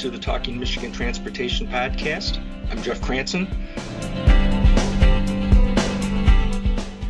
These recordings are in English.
to the Talking Michigan Transportation Podcast. I'm Jeff Cranston.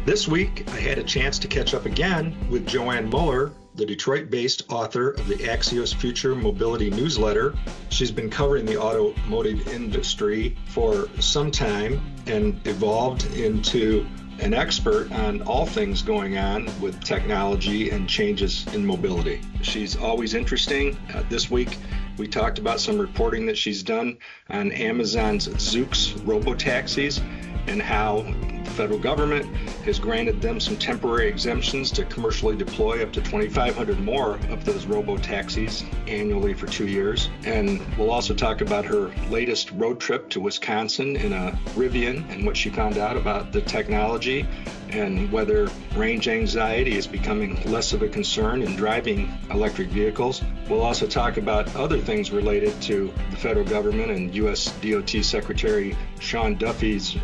This week, I had a chance to catch up again with Joanne Muller, the Detroit-based author of the Axios Future Mobility newsletter. She's been covering the automotive industry for some time and evolved into an expert on all things going on with technology and changes in mobility. She's always interesting. This week, we talked about some reporting that she's done on Amazon's Zoox robotaxis and how the federal government has granted them some temporary exemptions to commercially deploy up to 2,500 more of those robotaxis annually for 2 years. And we'll also talk about her latest road trip to Wisconsin in a Rivian and what she found out about the technology and whether range anxiety is becoming less of a concern in driving electric vehicles. We'll also talk about other things related to the federal government and U.S. DOT Secretary Sean Duffy's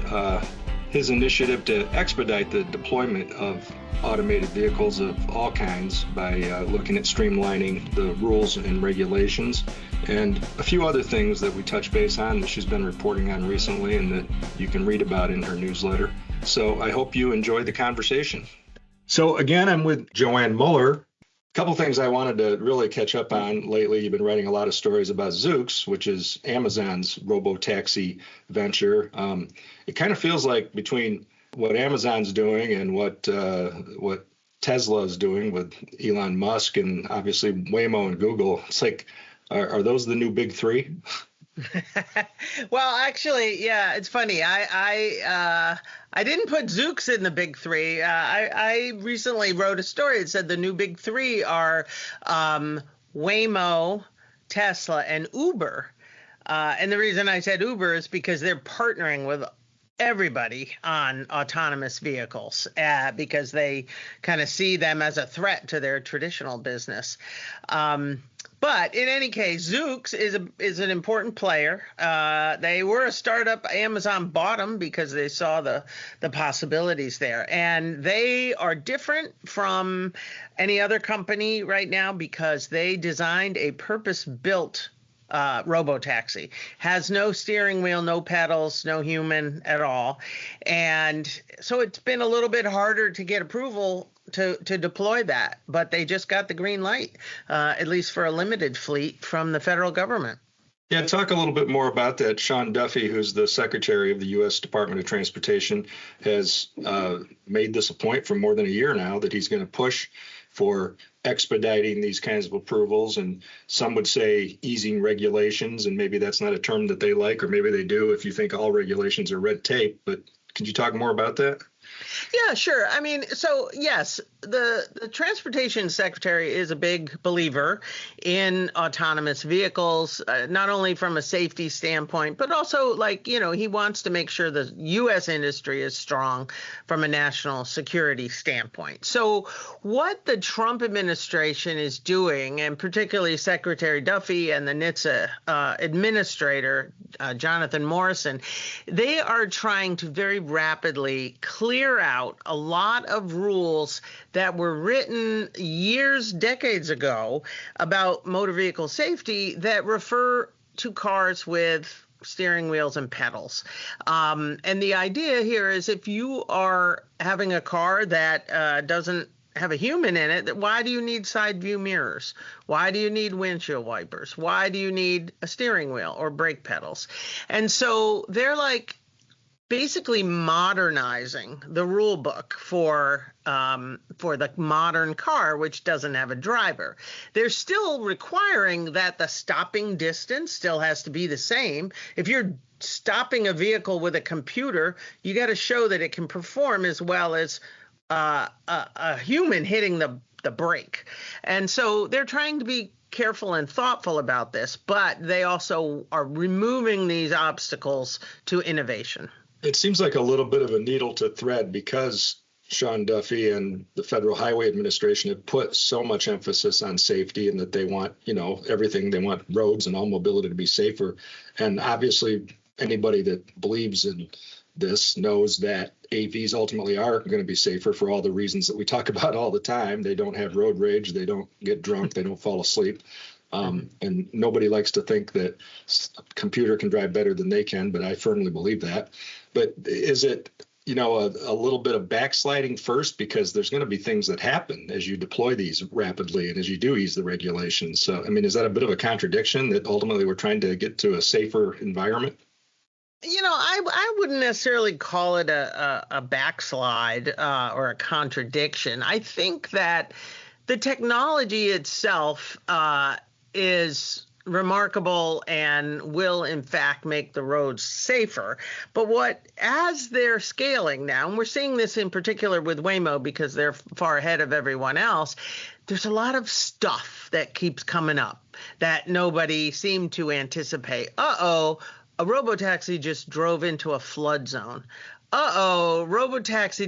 his initiative to expedite the deployment of automated vehicles of all kinds by looking at streamlining the rules and regulations, and a few other things that we touch base on that she's been reporting on recently and that you can read about in her newsletter. So I hope you enjoyed the conversation. So again, I'm with Joanne Muller. A couple things I wanted to really catch up on lately. You've been writing a lot of stories about Zoox, which is Amazon's robotaxi venture. It kind of feels like between what Amazon's doing and what Tesla is doing with Elon Musk and obviously Waymo and Google, it's like, are those the new big three? Well, actually, yeah, it's funny. I didn't put Zoox in the big three. I recently wrote a story that said the new big three are Waymo, Tesla, and Uber. And the reason I said Uber is because they're partnering with everybody on autonomous vehicles because they kind of see them as a threat to their traditional business. But in any case, Zoox is an important player. They were a startup. Amazon bought them because they saw the possibilities there. And they are different from any other company right now because they designed a purpose-built robotaxi. Has no steering wheel, no pedals, no human at all. And so it's been a little bit harder to get approval to deploy that, but they just got the green light, at least for a limited fleet from the federal government. Yeah, talk a little bit more about that. Sean Duffy, who's the Secretary of the U.S. Department of Transportation, has made this a point for more than a year now that he's going to push for expediting these kinds of approvals, and some would say easing regulations, and maybe that's not a term that they like, or maybe they do if you think all regulations are red tape. But could you talk more about that? Yeah, sure. I mean, so yes, the Transportation Secretary is a big believer in autonomous vehicles, not only from a safety standpoint, but also he wants to make sure the U.S. industry is strong from a national security standpoint. So what the Trump administration is doing, and particularly Secretary Duffy and the NHTSA administrator, Jonathan Morrison, they are trying to very rapidly clear out a lot of rules that were written decades ago about motor vehicle safety that refer to cars with steering wheels and pedals. And the idea here is if you are having a car that doesn't have a human in it, why do you need side view mirrors? Why do you need windshield wipers? Why do you need a steering wheel or brake pedals? And so they're basically modernizing the rule book for the modern car, which doesn't have a driver. They're still requiring that the stopping distance still has to be the same. If you're stopping a vehicle with a computer, you got to show that it can perform as well as a human hitting the brake. And so they're trying to be careful and thoughtful about this, but they also are removing these obstacles to innovation. It seems like a little bit of a needle to thread because Sean Duffy and the Federal Highway Administration have put so much emphasis on safety and that they want, everything. They want roads and all mobility to be safer. And obviously, anybody that believes in this knows that AVs ultimately are going to be safer for all the reasons that we talk about all the time. They don't have road rage. They don't get drunk. They don't fall asleep. And nobody likes to think that a computer can drive better than they can, but I firmly believe that. But is it, a little bit of backsliding first, because there's going to be things that happen as you deploy these rapidly and as you do ease the regulations. So, I mean, is that a bit of a contradiction that ultimately we're trying to get to a safer environment? I wouldn't necessarily call it a backslide or a contradiction. I think that the technology itself is remarkable and will in fact make the roads safer. But as they're scaling now, and we're seeing this in particular with Waymo because they're far ahead of everyone else, there's a lot of stuff that keeps coming up that nobody seemed to anticipate. A robotaxi just drove into a flood zone. Robotaxi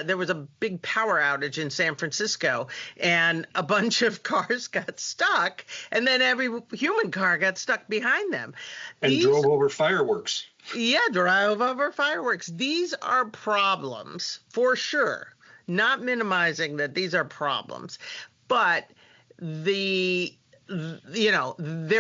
there was a big power outage in San Francisco and a bunch of cars got stuck, and then every human car got stuck behind them. And drove over fireworks. Yeah, drove over fireworks. These are problems for sure. Not minimizing that these are problems, but they're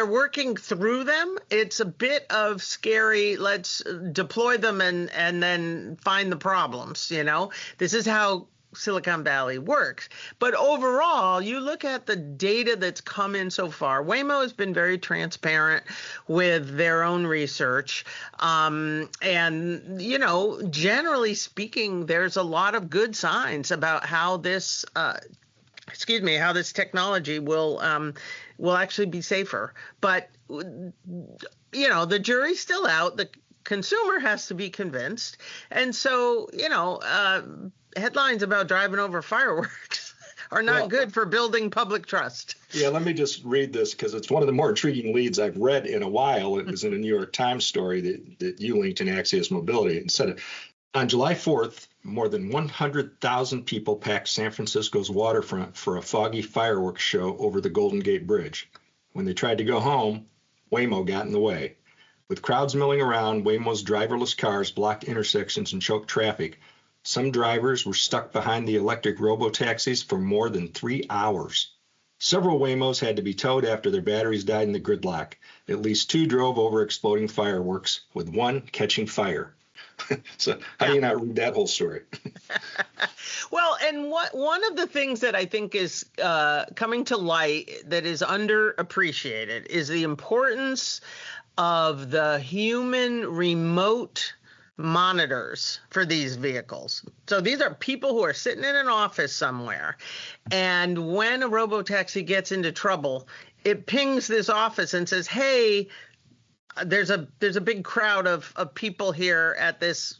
working through them. It's a bit of scary. Let's deploy them and then find the problems. This is how Silicon Valley works. But overall, you look at the data that's come in so far. Waymo has been very transparent with their own research. And, generally speaking, there's a lot of good signs about how this how this technology will actually be safer. But, the jury's still out. The consumer has to be convinced. And so, headlines about driving over fireworks are not good for building public trust. Yeah, let me just read this because it's one of the more intriguing leads I've read in a while. It was in a New York Times story that you linked in Axios Mobility. It said, on July 4th, more than 100,000 people packed San Francisco's waterfront for a foggy fireworks show over the Golden Gate Bridge. When they tried to go home, Waymo got in the way. With crowds milling around, Waymo's driverless cars blocked intersections and choked traffic. Some drivers were stuck behind the electric robotaxis for more than 3 hours. Several Waymos had to be towed after their batteries died in the gridlock. At least 2 drove over exploding fireworks, with 1 catching fire. So how do you not read that whole story? Well, and one of the things that I think is coming to light that is underappreciated is the importance of the human remote monitors for these vehicles. So these are people who are sitting in an office somewhere, and when a robotaxi gets into trouble, it pings this office and says, hey, there's a big crowd of people here at this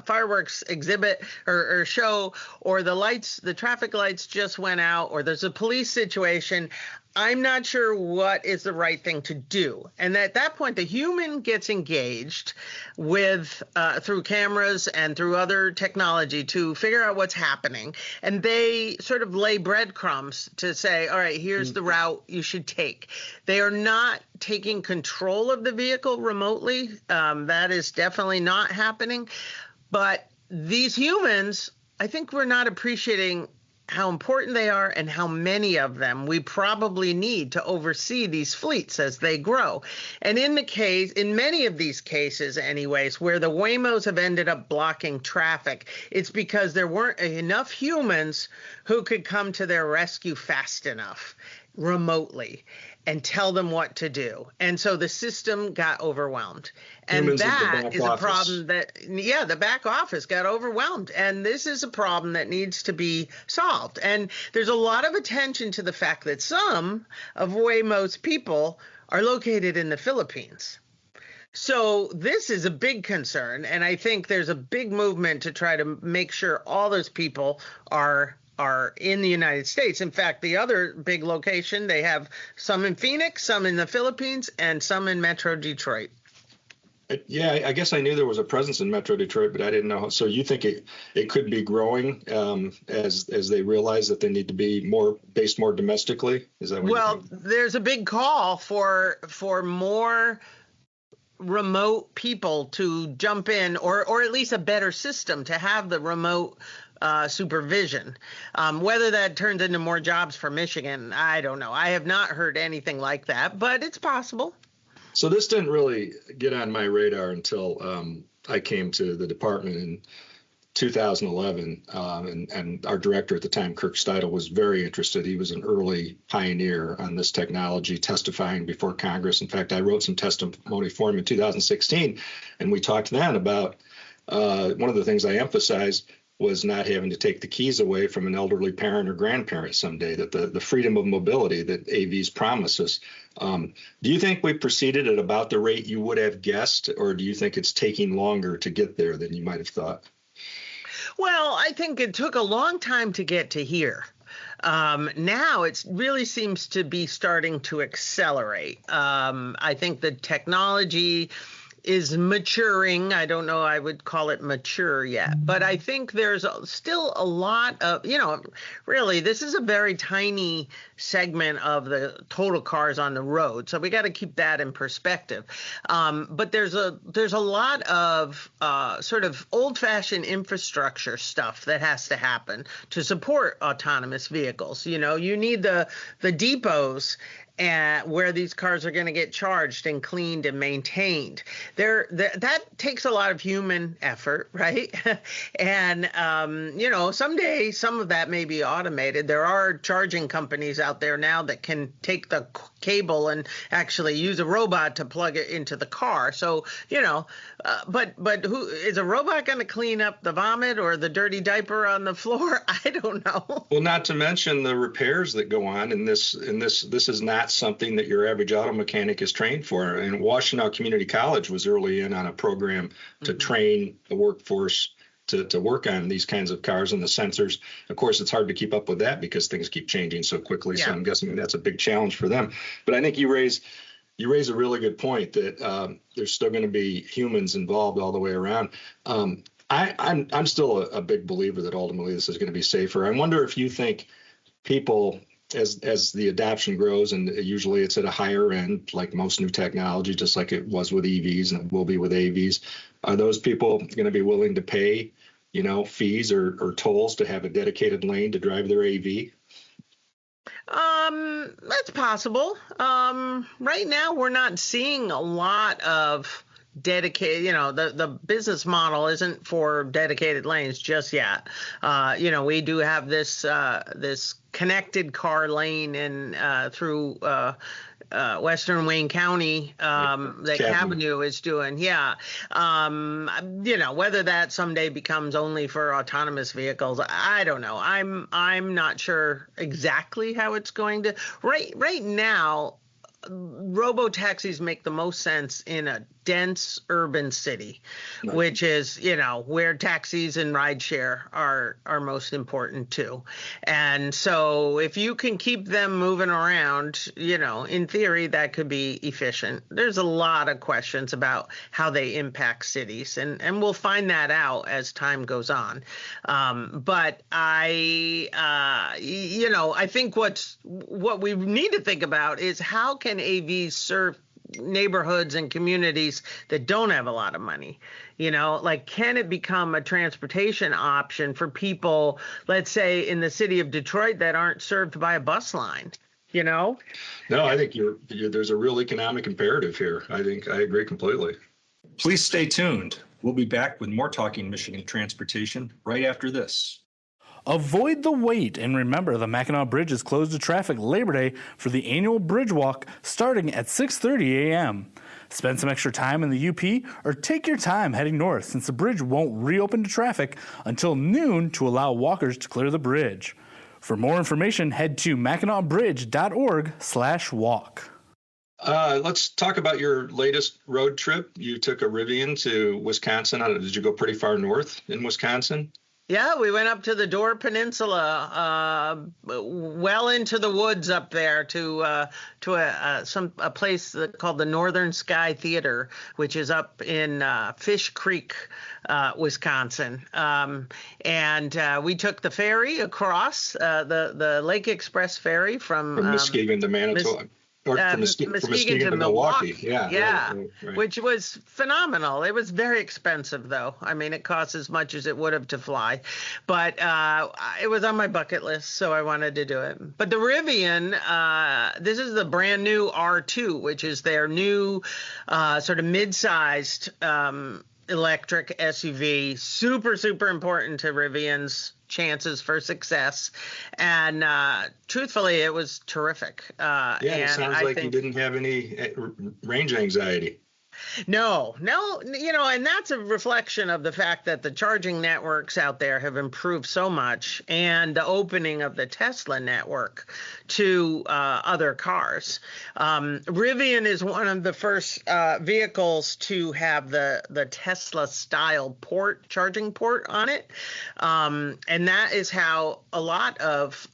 fireworks exhibit or show, or the traffic lights just went out, or there's a police situation. I'm not sure what is the right thing to do. And at that point, the human gets engaged with through cameras and through other technology to figure out what's happening. And they sort of lay breadcrumbs to say, all right, here's the route you should take. They are not taking control of the vehicle remotely. That is definitely not happening. But these humans, I think we're not appreciating how important they are and how many of them we probably need to oversee these fleets as they grow. And in many of these cases anyways, where the Waymos have ended up blocking traffic, it's because there weren't enough humans who could come to their rescue fast enough remotely and tell them what to do. And so the system got overwhelmed. And Humans that is a problem the back office got overwhelmed. And this is a problem that needs to be solved. And there's a lot of attention to the fact that some of Waymo's people are located in the Philippines. So this is a big concern. And I think there's a big movement to try to make sure all those people are in the United States. In fact, the other big location, they have some in Phoenix, some in the Philippines, and some in Metro Detroit. Yeah, I guess I knew there was a presence in Metro Detroit, but I didn't know. So you think it could be growing as they realize that they need to be based more domestically? Is that what you think? There's a big call for more remote people to jump in, or at least a better system to have the remote supervision. Whether that turns into more jobs for Michigan, I don't know. I have not heard anything like that, but it's possible. So this didn't really get on my radar until I came to the department in 2011, and our director at the time, Kirk Steidel, was very interested. He was an early pioneer on this technology, testifying before Congress. In fact, I wrote some testimony for him in 2016, and we talked then about one of the things I emphasized was not having to take the keys away from an elderly parent or grandparent someday, that the freedom of mobility that AVs promise us. Do you think we proceeded at about the rate you would have guessed, or do you think it's taking longer to get there than you might have thought? Well, I think it took a long time to get to here. Now it really seems to be starting to accelerate. I think the technology is maturing. I don't know, I would call it mature yet, but I think there's still a lot of, really, this is a very tiny segment of the total cars on the road. So we got to keep that in perspective. But there's a lot of sort of old-fashioned infrastructure stuff that has to happen to support autonomous vehicles. You need the depots where these cars are going to get charged and cleaned and maintained. That takes a lot of human effort, right? And, someday some of that may be automated. There are charging companies out there now that can take the cable and actually use a robot to plug it into the car. So, but who is a robot going to clean up the vomit or the dirty diaper on the floor? I don't know. Well, not to mention the repairs that go on in this is not something that your average auto mechanic is trained for. And Washtenaw Community College was early in on a program to train the workforce to work on these kinds of cars and the sensors. Of course, it's hard to keep up with that because things keep changing so quickly. Yeah. So I'm guessing that's a big challenge for them. But I think you raise a really good point that there's still going to be humans involved all the way around. I'm still a big believer that ultimately this is going to be safer. I wonder if you think people, as the adoption grows, and usually it's at a higher end, like most new technology, just like it was with EVs and it will be with AVs, are those people going to be willing to pay, fees or tolls to have a dedicated lane to drive their AV? That's possible. Right now, we're not seeing a lot of dedicated, the business model isn't for dedicated lanes just yet. We do have this connected car lane through Western Wayne County that Avenue is doing. Yeah. Whether that someday becomes only for autonomous vehicles, I don't know. I'm not sure exactly how it's going to. Right now, robotaxis make the most sense in a dense urban city, right, which is, where taxis and rideshare are most important too. And so if you can keep them moving around, in theory, that could be efficient. There's a lot of questions about how they impact cities, and we'll find that out as time goes on. But I think what we need to think about is how can AVs serve neighborhoods and communities that don't have a lot of money. Can it become a transportation option for people, let's say in the city of Detroit, that aren't served by a bus line? No, I think there's a real economic imperative here. I think I agree completely. Please stay tuned. We'll be back with more Talking Michigan Transportation right after this. Avoid the wait, and remember, the Mackinac Bridge is closed to traffic Labor Day for the annual Bridge Walk starting at 6:30 a.m. Spend some extra time in the UP or take your time heading north, since the bridge won't reopen to traffic until noon to allow walkers to clear the bridge. For more information, head to mackinacbridge.org/walk. Let's talk about your latest road trip. You took a Rivian to Wisconsin. Did you go pretty far north in Wisconsin? Yeah, we went up to the Door Peninsula, well into the woods up there to a place called the Northern Sky Theater, which is up in Fish Creek, Wisconsin. And we took the ferry across the Lake Express ferry from Muskegon to Manitowoc. Or from Muskegon to Milwaukee. Yeah. Yeah. Right. Which was phenomenal. It was very expensive, though. I mean, it cost as much as it would have to fly. But it was on my bucket list, so I wanted to do it. But the Rivian, this is the brand new R2, which is their new sort of mid-sized electric SUV. Super, super important to Rivian's chances for success. And truthfully, it was terrific. It sounds like you didn't have any range anxiety. No, and that's a reflection of the fact that the charging networks out there have improved so much, and the opening of the Tesla network to other cars. Rivian is one of the first vehicles to have the Tesla style charging port on it. And that is how a lot of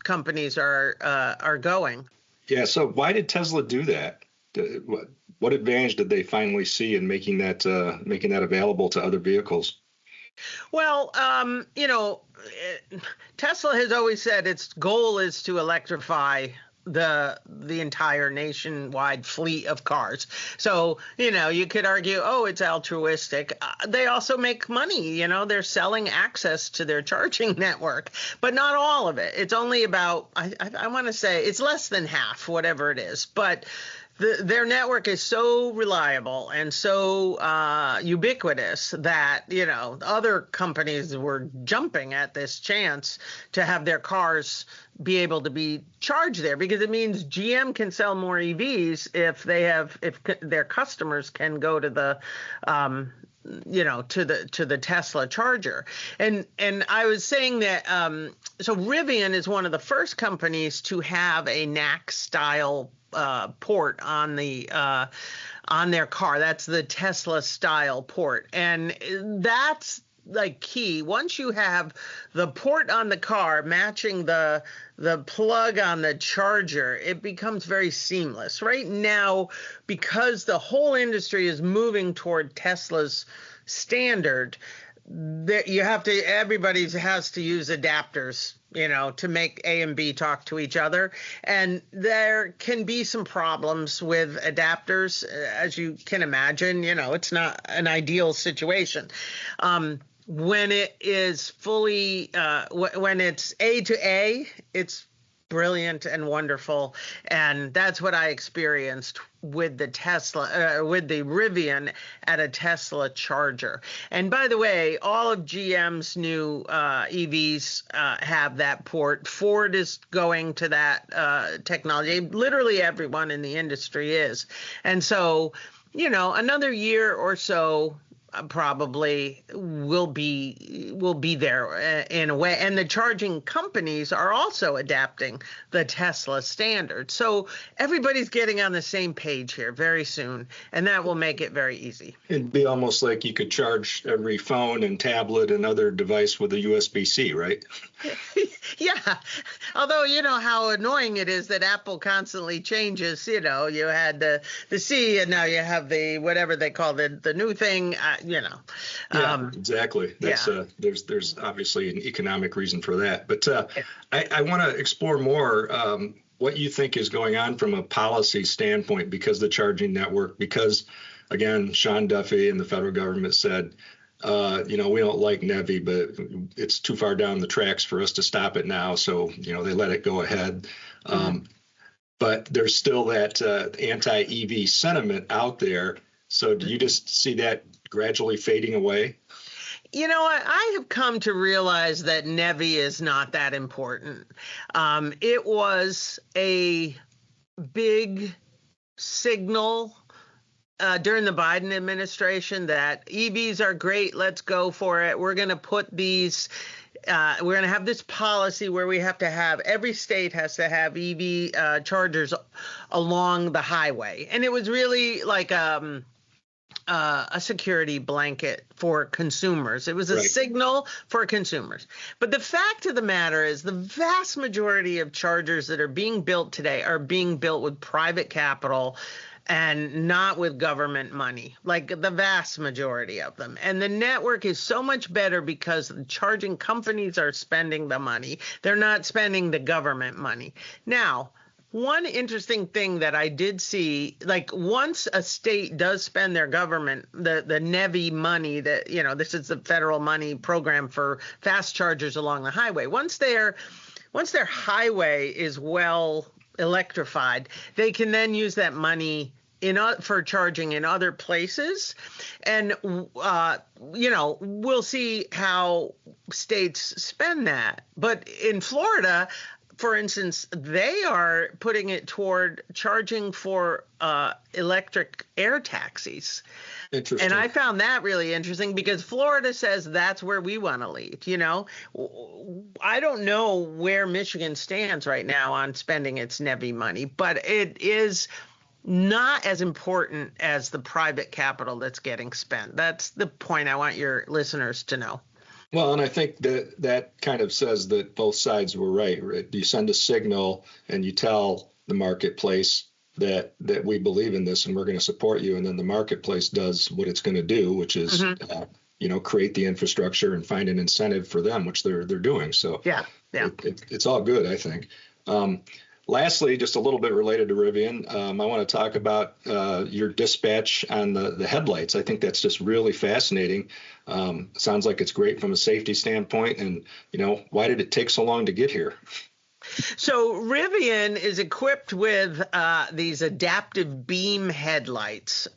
companies are going. Yeah. So why did Tesla do that? What advantage did they finally see in making that available to other vehicles? Well, Tesla has always said its goal is to electrify the entire nationwide fleet of cars. So, you could argue, it's altruistic. They also make money, they're selling access to their charging network, but not all of it. It's only about, I want to say it's less than half, whatever it is. But their network is so reliable and so ubiquitous that, other companies were jumping at this chance to have their cars be able to be charged there, because it means GM can sell more EVs if their customers can go to the to the Tesla charger. And I was saying that so Rivian is one of the first companies to have a NAC style port on their car. That's the Tesla style port, and that's like key. Once you have the port on the car matching the plug on the charger, it becomes very seamless. Right now, because the whole industry is moving toward Tesla's standard, everybody has to use adapters, to make A and B talk to each other. And there can be some problems with adapters, as you can imagine. It's not an ideal situation. When it is fully, when it's A to A, it's brilliant and wonderful. And that's what I experienced with the Rivian at a Tesla charger. And by the way, all of GM's new EVs have that port. Ford is going to that technology. Literally everyone in the industry is. And so, another year or so, probably will be there in a way. And the charging companies are also adapting the Tesla standard. So everybody's getting on the same page here very soon, and that will make it very easy. It'd be almost like you could charge every phone and tablet and other device with a USB-C, right? Yeah. Although, how annoying it is that Apple constantly changes. You had the C, and now you have the whatever they call the new thing. Yeah, exactly. That's there's obviously an economic reason for that. But I want to explore more what you think is going on from a policy standpoint, because the charging network, because again, Sean Duffy and the federal government said, we don't like NEVI, but it's too far down the tracks for us to stop it now. So, they let it go ahead. But there's still that anti-EV sentiment out there. So do you just see that gradually fading away? I have come to realize that NEVI is not that important. It was a big signal during the Biden administration that EVs are great. Let's go for it. We're going to put these. We're going to have this policy where we have to have every state has to have EV chargers along the highway, and it was really like a security blanket for consumers. It was a signal for consumers. But the fact of the matter is the vast majority of chargers that are being built today are being built with private capital and not with government money, like the vast majority of them. And the network is so much better because the charging companies are spending the money. They're not spending the government money. Now, One interesting thing that I did see, like once a state does spend their government, the NEVI money that, this is the federal money program for fast chargers along the highway. Once their highway is well electrified, they can then use that money for charging in other places. And, we'll see how states spend that. But in Florida, for instance, they are putting it toward charging for electric air taxis. Interesting. And I found that really interesting because Florida says that's where we want to lead. I don't know where Michigan stands right now on spending its NEVI money, but it is not as important as the private capital that's getting spent. That's the point I want your listeners to know. Well, and I think that kind of says that both sides were right. You send a signal and you tell the marketplace that we believe in this and we're going to support you, and then the marketplace does what it's going to do, which is create the infrastructure and find an incentive for them, which they're doing. So yeah. It's all good, I think. Lastly, just a little bit related to Rivian, I want to talk about your dispatch on the headlights. I think that's just really fascinating. Sounds like it's great from a safety standpoint. And, why did it take so long to get here? So Rivian is equipped with these adaptive beam headlights.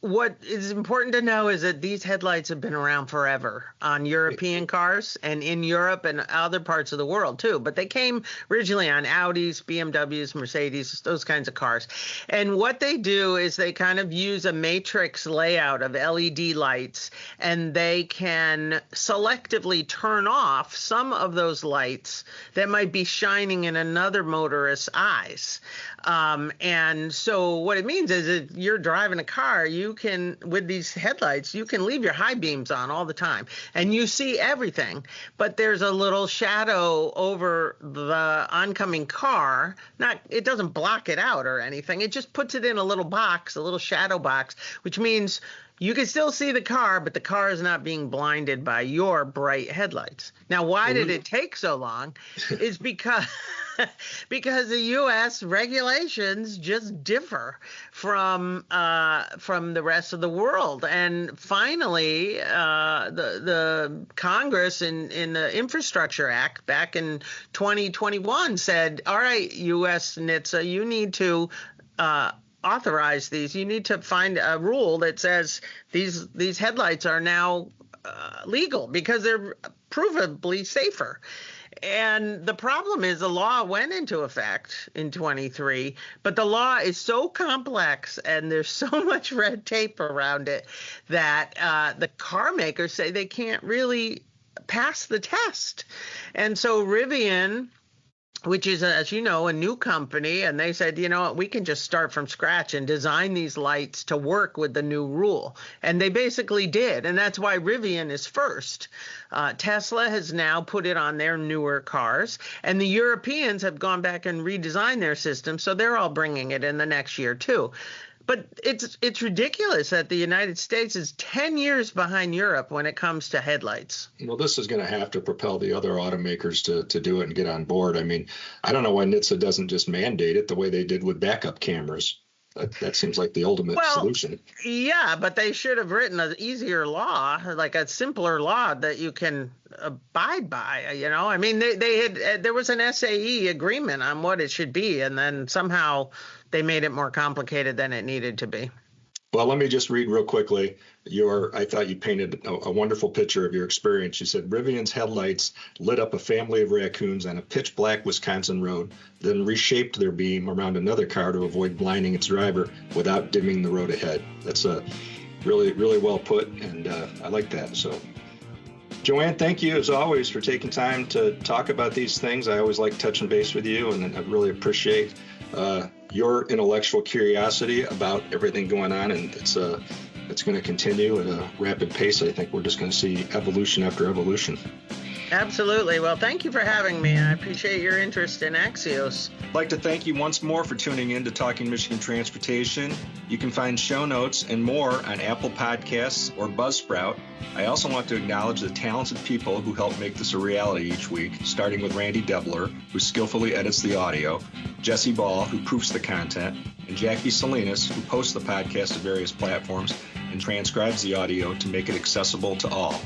What is important to know is that these headlights have been around forever on European cars and in Europe and other parts of the world too. But they came originally on Audis, BMWs, Mercedes, those kinds of cars. And what they do is they kind of use a matrix layout of LED lights, and they can selectively turn off some of those lights that might be shining in another motorist's eyes. And so what it means is if you're driving a car, you can, with these headlights, you can leave your high beams on all the time and you see everything, but there's a little shadow over the oncoming car. It doesn't block it out or anything. It just puts it in a little box, a little shadow box, which means you can still see the car, but the car is not being blinded by your bright headlights. Now, why did it take so long? Is because the U.S. regulations just differ from the rest of the world. And finally, the Congress in the Infrastructure Act back in 2021 said, all right, U.S. NHTSA, you need to authorize these. You need to find a rule that says these headlights are now legal because they're provably safer. And the problem is the law went into effect in 23, but the law is so complex and there's so much red tape around it that the car makers say they can't really pass the test. And so Rivian, which is, as you know, a new company, and they said, you know what, we can just start from scratch and design these lights to work with the new rule. And they basically did, and that's why Rivian is first. Tesla has now put it on their newer cars, and the Europeans have gone back and redesigned their system, so they're all bringing it in the next year too. But it's ridiculous that the United States is 10 years behind Europe when it comes to headlights. Well, this is going to have to propel the other automakers to do it and get on board. I mean, I don't know why NHTSA doesn't just mandate it the way they did with backup cameras. That seems like the ultimate solution. Yeah, but they should have written an easier law, like a simpler law that you can abide by. You know, I mean, there was an SAE agreement on what it should be, and then somehow they made it more complicated than it needed to be. Well, let me just read real quickly. I thought you painted a wonderful picture of your experience. You said Rivian's headlights lit up a family of raccoons on a pitch black Wisconsin road, then reshaped their beam around another car to avoid blinding its driver without dimming the road ahead. That's really, really well put, and I like that. So, Joanne, thank you as always for taking time to talk about these things. I always like touching base with you, and I really appreciate your intellectual curiosity about everything going on, and it's going to continue at a rapid pace. I think we're just going to see evolution after evolution. Absolutely. Well, thank you for having me. I appreciate your interest in Axios. I'd like to thank you once more for tuning in to Talking Michigan Transportation. You can find show notes and more on Apple Podcasts or Buzzsprout. I also want to acknowledge the talented people who help make this a reality each week, starting with Randy Debler, who skillfully edits the audio, Jesse Ball, who proofs the content, and Jackie Salinas, who posts the podcast to various platforms and transcribes the audio to make it accessible to all.